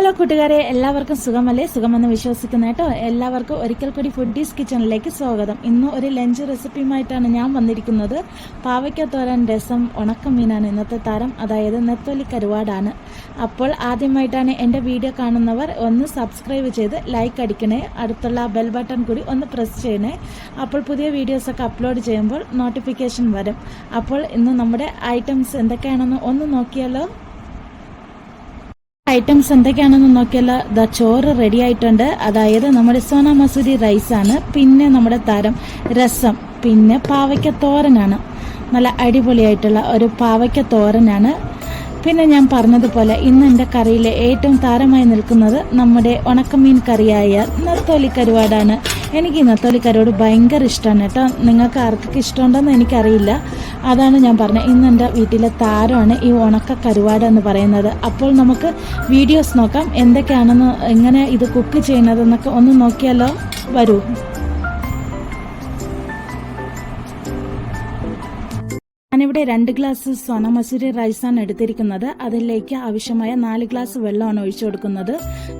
Hello കൂട്ടുകാരെ, എല്ലാവർക്കും സുഖമല്ലേ? സുഖമെന്ന് വിശ്വസിക്കുന്ന കേട്ടോ. എല്ലാവർക്കും ഒരിക്കൽ കൂടി ഫുഡീസ് കിച്ചണിലേക്ക് സ്വാഗതം. ഇന്ന് ഒരു ലഞ്ച് റെസിപ്പിയുമായിട്ടാണ് ഞാൻ വന്നിരിക്കുന്നത്. പാവയ്ക്ക തോരൻ, രസം, ഉണക്കമീനാണ് ഇന്നത്തെ താരം, അതായത് നെത്തോലി കരുവാടാണ്. അപ്പോൾ ആദ്യമായിട്ടാണ് എൻ്റെ വീഡിയോ കാണുന്നവർ ഒന്ന് സബ്സ്ക്രൈബ് ചെയ്ത് ലൈക്ക് അടിക്കണേ. അടുത്തുള്ള ബെൽ ബട്ടൺ കൂടി ഒന്ന് പ്രസ് ചെയ്യണേ. അപ്പോൾ പുതിയ വീഡിയോസൊക്കെ അപ്ലോഡ് ചെയ്യുമ്പോൾ നോട്ടിഫിക്കേഷൻ വരും. അപ്പോൾ ഇന്ന് നമ്മുടെ ഐറ്റംസ് എന്തൊക്കെയാണെന്ന് ഒന്ന് നോക്കിയാലോ. ഐറ്റംസ് എന്തൊക്കെയാണെന്ന് നോക്കിയാലോ. ചോറ് റെഡി ആയിട്ടുണ്ട്, അതായത് നമ്മുടെ സോന മസൂരി റൈസാണ്. പിന്നെ നമ്മുടെ താരം രസം, പിന്നെ പാവയ്ക്ക തോരനാണ്. നല്ല അടിപൊളിയായിട്ടുള്ള ഒരു പാവയ്ക്ക തോരനാണ്. പിന്നെ ഞാൻ പറഞ്ഞതുപോലെ ഇന്ന് എൻ്റെ കറിയിൽ ഏറ്റവും താരമായി നിൽക്കുന്നത് നമ്മുടെ ഉണക്കമീൻ കറിയായ നെത്തോലി കരുവാടാണ്. എനിക്ക് ഈ നെത്തോലി കരുവാട് ഭയങ്കര ഇഷ്ടമാണ് കേട്ടോ. നിങ്ങൾക്ക് ആർക്കൊക്കെ ഇഷ്ടമുണ്ടെന്ന് എനിക്കറിയില്ല, അതാണ് ഞാൻ പറഞ്ഞത്. ഇന്ന് എൻ്റെ വീട്ടിലെ താരമാണ് ഈ ഉണക്ക കരുവാട് എന്ന് പറയുന്നത്. അപ്പോൾ നമുക്ക് വീഡിയോസ് നോക്കാം, എന്തൊക്കെയാണെന്ന്, എങ്ങനെ ഇത് കുക്ക് ചെയ്യുന്നതെന്നൊക്കെ ഒന്ന് നോക്കിയാലോ. വരൂ. ഞാനിവിടെ 2 ഗ്ലാസ് സോന മസൂരി റൈസാണ് എടുത്തിരിക്കുന്നത്. അതിലേക്ക് ആവശ്യമായ 4 ഗ്ലാസ് വെള്ളമാണ് ഒഴിച്ചു കൊടുക്കുന്നത്.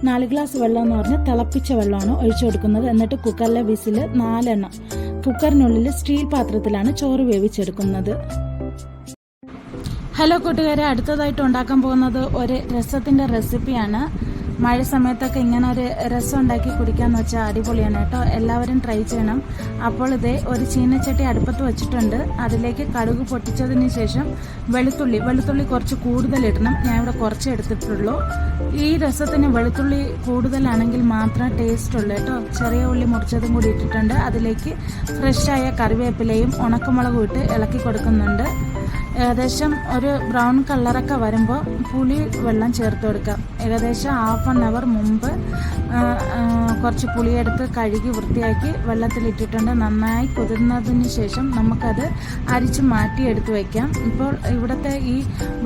4 ഗ്ലാസ് വെള്ളം എന്ന് പറഞ്ഞാൽ തിളപ്പിച്ച വെള്ളമാണ് ഒഴിച്ചു കൊടുക്കുന്നത്. എന്നിട്ട് കുക്കറിലെ വിസിൽ 4 എണ്ണം. കുക്കറിനുള്ളിൽ സ്റ്റീൽ പാത്രത്തിലാണ് ചോറ് വേവിച്ചെടുക്കുന്നത്. ഹലോ കൂട്ടുകാരെ, അടുത്തതായിട്ട് ഉണ്ടാക്കാൻ പോകുന്നത് ഒരു രസത്തിന്റെ റെസിപ്പിയാണ്. മഴ സമയത്തൊക്കെ ഇങ്ങനെ ഒരു രസം ഉണ്ടാക്കി കുടിക്കാന്ന് വെച്ചാൽ അടിപൊളിയാണ് കേട്ടോ. എല്ലാവരും ട്രൈ ചെയ്യണം. അപ്പോൾ ഇതേ ഒരു ചീനച്ചട്ടി അടുപ്പത്ത് വെച്ചിട്ടുണ്ട്. അതിലേക്ക് കടുക് പൊട്ടിച്ചതിന് ശേഷം വെളുത്തുള്ളി കുറച്ച് കൂടുതൽ ഇടണം. ഞാൻ ഇവിടെ കുറച്ച് എടുത്തിട്ടുള്ളൂ. ഈ രസത്തിന് വെളുത്തുള്ളി കൂടുതലാണെങ്കിൽ മാത്രം ടേസ്റ്റ് ഉള്ളൂ കേട്ടോ. ചെറിയ ഉള്ളി മുറിച്ചതും കൂടി ഇട്ടിട്ടുണ്ട്. അതിലേക്ക് ഫ്രഷായ കറിവേപ്പിലയും ഉണക്കമുളകും ഇട്ട് ഇളക്കി കൊടുക്കുന്നുണ്ട്. ഏകദേശം ഒരു ബ്രൗൺ കളറൊക്കെ വരുമ്പോൾ പുളി വെള്ളം ചേർത്ത് കൊടുക്കാം. ഏകദേശം 1/2 അവർ മുമ്പ് കുറച്ച് പുളിയെടുത്ത് കഴുകി വൃത്തിയാക്കി വെള്ളത്തിലിട്ടിട്ടുണ്ട്. നന്നായി കുതിർന്നതിന് ശേഷം നമുക്കത് അരിച്ച് മാറ്റി എടുത്ത് വയ്ക്കാം. ഇപ്പോൾ ഇവിടുത്തെ ഈ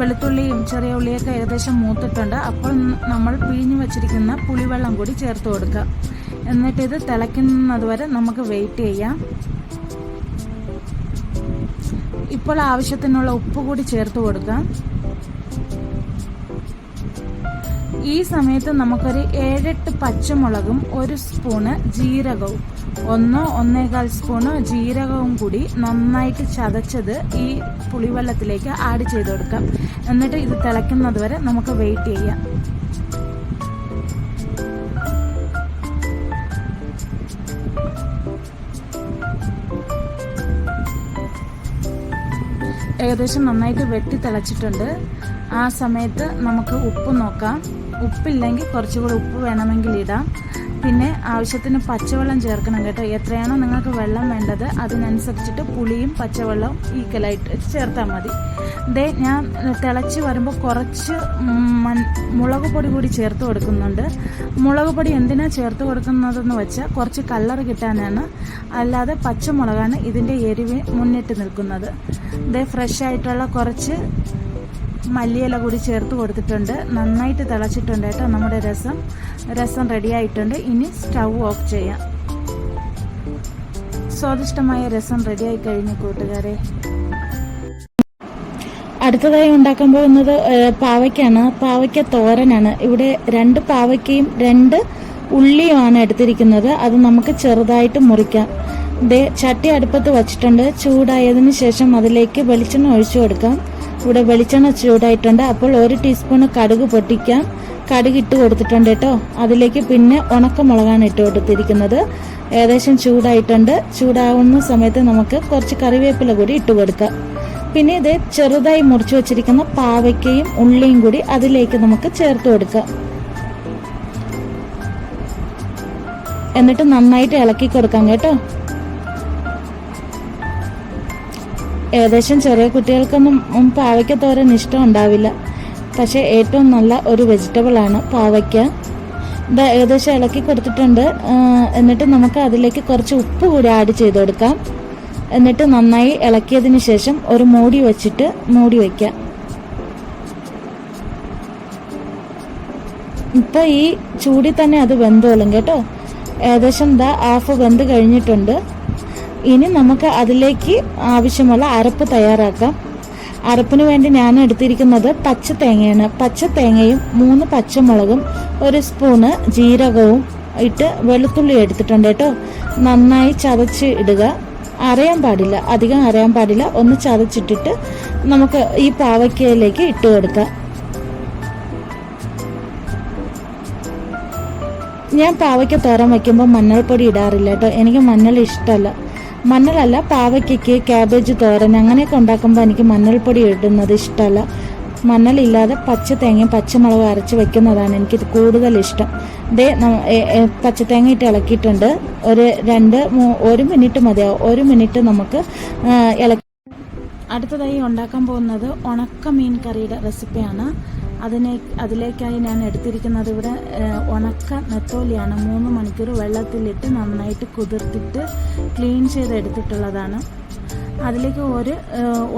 വെളുത്തുള്ളിയും ചെറിയ ഉള്ളിയൊക്കെ ഏകദേശം മൂത്തിട്ടുണ്ട്. അപ്പോൾ നമ്മൾ പിഴിഞ്ഞു വച്ചിരിക്കുന്ന പുളിവെള്ളം കൂടി ചേർത്ത് കൊടുക്കാം. എന്നിട്ടിത് തിളയ്ക്കുന്നത് വരെ നമുക്ക് വെയിറ്റ് ചെയ്യാം. ഇപ്പോൾ ആവശ്യത്തിനുള്ള ഉപ്പ് കൂടി ചേർത്ത് കൊടുക്കാം. ഈ സമയത്ത് നമുക്കൊരു 7-8 പച്ചമുളകും 1 സ്പൂണ് ജീരകവും 1-1.25 സ്പൂണ് ജീരകവും കൂടി നന്നായിട്ട് ചതച്ചത് ഈ പുളിവെള്ളത്തിലേക്ക് ആഡ് ചെയ്ത് കൊടുക്കാം. എന്നിട്ട് ഇത് തിളയ്ക്കുന്നത് വരെ നമുക്ക് വെയിറ്റ് ചെയ്യാം. ഏകദേശം നന്നായിട്ട് വെട്ടി തിളച്ചിട്ടുണ്ട്. ആ സമയത്ത് നമുക്ക് ഉപ്പ് നോക്കാം. ഉപ്പില്ലെങ്കിൽ കുറച്ചുകൂടി ഉപ്പ് വേണമെങ്കിൽ ഇടാം. പിന്നെ ആവശ്യത്തിന് പച്ചവെള്ളം ചേർക്കണം കേട്ടോ. എത്രയാണോ നിങ്ങൾക്ക് വെള്ളം വേണ്ടത് അതിനനുസരിച്ചിട്ട് പുളിയും പച്ചവെള്ളവും ഈക്വലായിട്ട് ചേർത്താൽ മതി. ഞാൻ തിളച്ച് വരുമ്പോൾ കുറച്ച് മുളക് പൊടി കൂടി ചേർത്ത് കൊടുക്കുന്നുണ്ട്. മുളക് പൊടി എന്തിനാണ് ചേർത്ത് കൊടുക്കുന്നതെന്ന് വെച്ചാൽ കുറച്ച് കളർ കിട്ടാനാണ്, അല്ലാതെ പച്ചമുളകാണ് ഇതിൻ്റെ എരിവ് മുന്നിട്ട് നിൽക്കുന്നത്. ഫ്രഷ് ആയിട്ടുള്ള കുറച്ച് മല്ലിയില കൂടി ചേർത്ത് കൊടുത്തിട്ടുണ്ട്. നന്നായിട്ട് തിളച്ചിട്ടുണ്ട് കേട്ടോ. നമ്മുടെ രസം റെഡി ആയിട്ടുണ്ട്. ഇനി സ്റ്റൗ ഓഫ് ചെയ്യാം. സ്വാദിഷ്ടമായ രസം റെഡിയായി കഴിഞ്ഞു കൂട്ടുകാരെ. അടുത്തതായി ഉണ്ടാക്കാൻ പോകുന്നത് പാവയ്ക്കാണ്. പാവയ്ക്ക തോരനാണ്. ഇവിടെ 2 പാവയ്ക്കയും 2 ഉള്ളിയുമാണ് എടുത്തിരിക്കുന്നത്. അത് നമുക്ക് ചെറുതായിട്ട് മുറിക്കാം. ചട്ടി അടുപ്പത്ത് വച്ചിട്ടുണ്ട്. ചൂടായതിനു ശേഷം അതിലേക്ക് വെളിച്ചെണ്ണ ഒഴിച്ചു കൊടുക്കാം. ഇവിടെ വെളിച്ചെണ്ണ ചൂടായിട്ടുണ്ട്. അപ്പോൾ 1 ടീസ്പൂണ് കടുക് പൊട്ടിക്കാം. കടുക് ഇട്ട് കൊടുത്തിട്ടുണ്ട് കേട്ടോ. അതിലേക്ക് പിന്നെ ഉണക്കമുളകാണ് ഇട്ട് കൊടുത്തിരിക്കുന്നത്. ഏകദേശം ചൂടായിട്ടുണ്ട്. ചൂടാവുന്ന സമയത്ത് നമുക്ക് കുറച്ച് കറിവേപ്പില കൂടി ഇട്ട് കൊടുക്കാം. പിന്നെ ഇത് ചെറുതായി മുറിച്ചു വെച്ചിരിക്കുന്ന പാവയ്ക്കയും ഉള്ളിയും കൂടി അതിലേക്ക് നമുക്ക് ചേർത്ത് കൊടുക്കാം. എന്നിട്ട് നന്നായിട്ട് ഇളക്കി കൊടുക്കാം കേട്ടോ. ഏകദേശം ചെറിയ കുട്ടികൾക്കൊന്നും പാവയ്ക്ക തോരൻ ഇഷ്ടം ഉണ്ടാവില്ല, പക്ഷെ ഏറ്റവും നല്ല ഒരു വെജിറ്റബിൾ ആണ് പാവയ്ക്ക. ഏകദേശം ഇളക്കി കൊടുത്തിട്ടുണ്ട്. എന്നിട്ട് നമുക്ക് അതിലേക്ക് കുറച്ച് ഉപ്പ് കൂടി ആഡ് ചെയ്ത് കൊടുക്കാം. എന്നിട്ട് നന്നായി ഇളക്കിയതിന് ശേഷം ഒരു മൂടി വെച്ചിട്ട് മൂടി വയ്ക്കാം. ഇപ്പൊ ഈ ചൂടിൽ തന്നെ അത് വെന്തോളും കേട്ടോ. ഏകദേശം ഹാഫ് വെന്ത് കഴിഞ്ഞിട്ടുണ്ട്. ഇനി നമുക്ക് അതിലേക്ക് ആവശ്യമുള്ള അരപ്പ് തയ്യാറാക്കാം. അരപ്പിന് വേണ്ടി ഞാൻ എടുത്തിരിക്കുന്നത് പച്ച തേങ്ങയാണ്. പച്ച തേങ്ങയും 3 പച്ചമുളകും 1 സ്പൂണ് ജീരകവും ഇട്ട് വെളുത്തുള്ളി എടുത്തിട്ടുണ്ട് കേട്ടോ. നന്നായി ചതച്ച് ഇടുക. അരയാൻ പാടില്ല, അധികം അരയാൻ പാടില്ല. ഒന്ന് ചതച്ചിട്ടിട്ട് നമുക്ക് ഈ പാവയ്ക്കയിലേക്ക് ഇട്ട് കൊടുക്കാം. ഞാൻ പാവയ്ക്ക തോരൻ വയ്ക്കുമ്പോൾ മഞ്ഞൾപ്പൊടി ഇടാറില്ല കേട്ടോ. എനിക്ക് മഞ്ഞൾ ഇഷ്ടമല്ല. മഞ്ഞളല്ല, പാവയ്ക്കയ്ക്ക് ക്യാബേജ് തോരൻ അങ്ങനെയൊക്കെ ഉണ്ടാക്കുമ്പോൾ എനിക്ക് മഞ്ഞൾപ്പൊടി ഇടുന്നത് ഇഷ്ടമല്ല. മഞ്ഞളില്ലാതെ പച്ച തേങ്ങയും പച്ചമുളകും അരച്ച് വെക്കുന്നതാണ് എനിക്ക് കൂടുതൽ ഇഷ്ടം. പച്ചത്തേങ്ങ ഇട്ട് ഇളക്കിയിട്ടുണ്ട്. 1 മിനിറ്റ് മതിയാവും. 1 മിനിറ്റ് നമുക്ക് ഇളക്കി. അടുത്തതായി ഉണ്ടാക്കാൻ പോകുന്നത് ഉണക്ക മീൻ കറിയുടെ റെസിപ്പിയാണ്. അതിലേക്കായി ഞാൻ എടുത്തിരിക്കുന്നത് ഇവിടെ ഉണക്ക നെത്തോലിയാണ്. 3 മണിക്കൂർ വെള്ളത്തിലിട്ട് നന്നായിട്ട് കുതിർത്തിട്ട് ക്ലീൻ ചെയ്തെടുത്തിട്ടുള്ളതാണ്. അതിലേക്ക്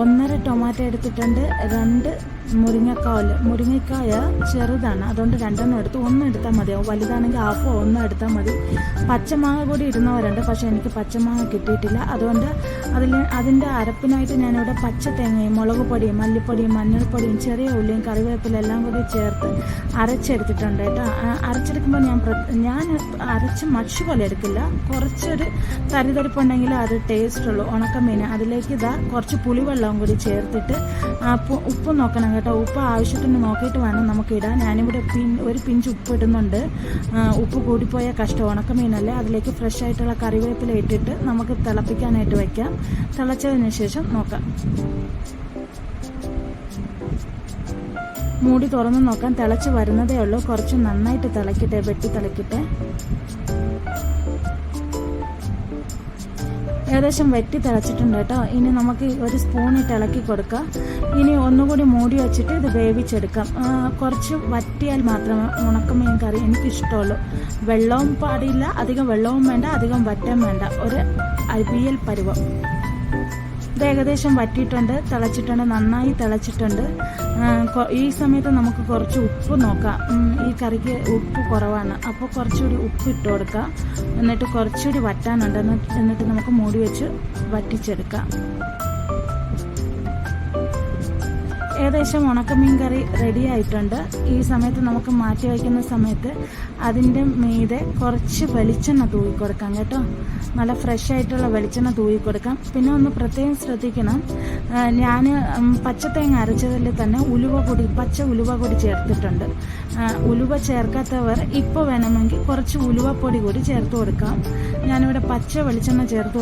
1.5 ടൊമാറ്റോ എടുത്തിട്ടുണ്ട്. 2 മുരിങ്ങക്കായ ചെറുതാണ്, അതുകൊണ്ട് 2 എടുത്ത് 1 എടുത്താൽ മതിയാവും. വലുതാണെങ്കിൽ ഹാഫോ 1 എടുത്താൽ മതി. പച്ചമാങ്ങ കൂടി ഇടുന്നവരുണ്ട്, പക്ഷെ എനിക്ക് പച്ചമാങ്ങ കിട്ടിയിട്ടില്ല. അതുകൊണ്ട് അതിൻ്റെ അരപ്പിനായിട്ട് ഞാനിവിടെ പച്ച തേങ്ങയും മുളക് പൊടിയും മല്ലിപ്പൊടിയും മഞ്ഞൾപ്പൊടിയും ചെറിയ ഉള്ളിയും കറിവേപ്പിലും എല്ലാം കൂടി ചേർത്ത് അരച്ചെടുത്തിട്ടുണ്ട് കേട്ടോ. അരച്ചെടുക്കുമ്പോൾ ഞാൻ അരച്ച് മഷി പോലെ എടുക്കില്ല. കുറച്ചൊരു തരിതരിപ്പുണ്ടെങ്കിൽ അത് ടേസ്റ്റ് ഉള്ളൂ ഉണക്കമീൻ. അതിലേക്ക് കുറച്ച് പുളിവെള്ളവും കൂടി ചേർത്തിട്ട് ഉപ്പ് നോക്കണം കേട്ടോ. ഉപ്പ് ആവശ്യത്തിന് നോക്കിയിട്ട് വേണം നമുക്ക് ഇടാൻ. ഞാനിവിടെ 1 പിഞ്ച് ഉപ്പ് ഇടുന്നുണ്ട്. ഉപ്പ് കൂടിപ്പോയ കഷ്ടം, ഉണക്കമീനല്ലേ. അതിലേക്ക് ഫ്രഷ് ആയിട്ടുള്ള കറിവേപ്പില ഇട്ടിട്ട് നമുക്ക് തിളപ്പിക്കാനായിട്ട് വയ്ക്കാം. തിളച്ചതിന് ശേഷം നോക്കാം. മൂടി തുറന്ന് നോക്കാം. തിളച്ച് വരുന്നതേ ഉള്ളൂ. കുറച്ച് നന്നായിട്ട് തിളക്കട്ടെ, വെട്ടി തിളക്കട്ടെ. ഏകദേശം വെട്ടി തിളച്ചിട്ടുണ്ട് കേട്ടോ. ഇനി നമുക്ക് 1 സ്പൂണിട്ട് ഇളക്കി കൊടുക്കാം. ഇനി ഒന്നുകൂടി മൂടി വെച്ചിട്ട് ഇത് വേവിച്ചെടുക്കാം. കുറച്ച് വറ്റിയാൽ മാത്രമേ ഉണക്കമീൻ കറി എനിക്കിഷ്ടമുള്ളൂ. വെള്ളവും പാടില്ല, അധികം വെള്ളവും വേണ്ട, അധികം വറ്റം വേണ്ട. ഒരു അവിയൽ പരുവം. ഇത് ഏകദേശം വറ്റിയിട്ടുണ്ട്, തിളച്ചിട്ടുണ്ട്, നന്നായി തിളച്ചിട്ടുണ്ട്. ഈ സമയത്ത് നമുക്ക് കുറച്ച് ഉപ്പ് നോക്കാം. ഈ കറിക്ക് ഉപ്പ് കുറവാണ്, അപ്പോൾ കുറച്ചുകൂടി ഉപ്പ് ഇട്ട് കൊടുക്കാം. എന്നിട്ട് കുറച്ചുകൂടി വറ്റാനുണ്ട്. എന്നിട്ട് നമുക്ക് മൂടി വെച്ച് വറ്റിച്ചെടുക്കാം. ഏകദേശം ഉണക്കമീൻ കറി റെഡി ആയിട്ടുണ്ട്. ഈ സമയത്ത് നമുക്ക് മാറ്റി വയ്ക്കുന്ന സമയത്ത് അതിൻ്റെ മീതെ കുറച്ച് വെളിച്ചെണ്ണ തൂവി കൊടുക്കാം കേട്ടോ. നല്ല ഫ്രഷ് ആയിട്ടുള്ള വെളിച്ചെണ്ണ തൂവി കൊടുക്കാം. പിന്നെ ഒന്ന് പ്രത്യേകം ശ്രദ്ധിക്കണം, ഞാൻ പച്ചത്തേങ്ങ അരച്ചതിൽ തന്നെ പച്ച ഉലുവ കൂടി ചേർത്തിട്ടുണ്ട്. ഉലുവ ചേർക്കാത്തവർ ഇപ്പോൾ വേണമെങ്കിൽ കുറച്ച് ഉലുവപ്പൊടി കൂടി ചേർത്ത് കൊടുക്കാം. ഞാനിവിടെ പച്ച വെളിച്ചെണ്ണ ചേർത്ത്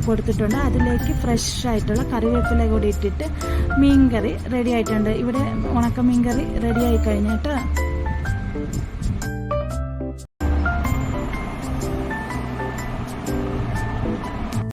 കൊടുത്തിട്ടുണ്ട്. അതിലേക്ക് ഫ്രഷ് ആയിട്ടുള്ള കറിവേപ്പില കൂടി ഇട്ടിട്ട് മീൻകറി റെഡി ആയിട്ടുണ്ട്. ഇവിടെ ഉണക്ക മീൻകറി റെഡി ആയി കഴിഞ്ഞിട്ട്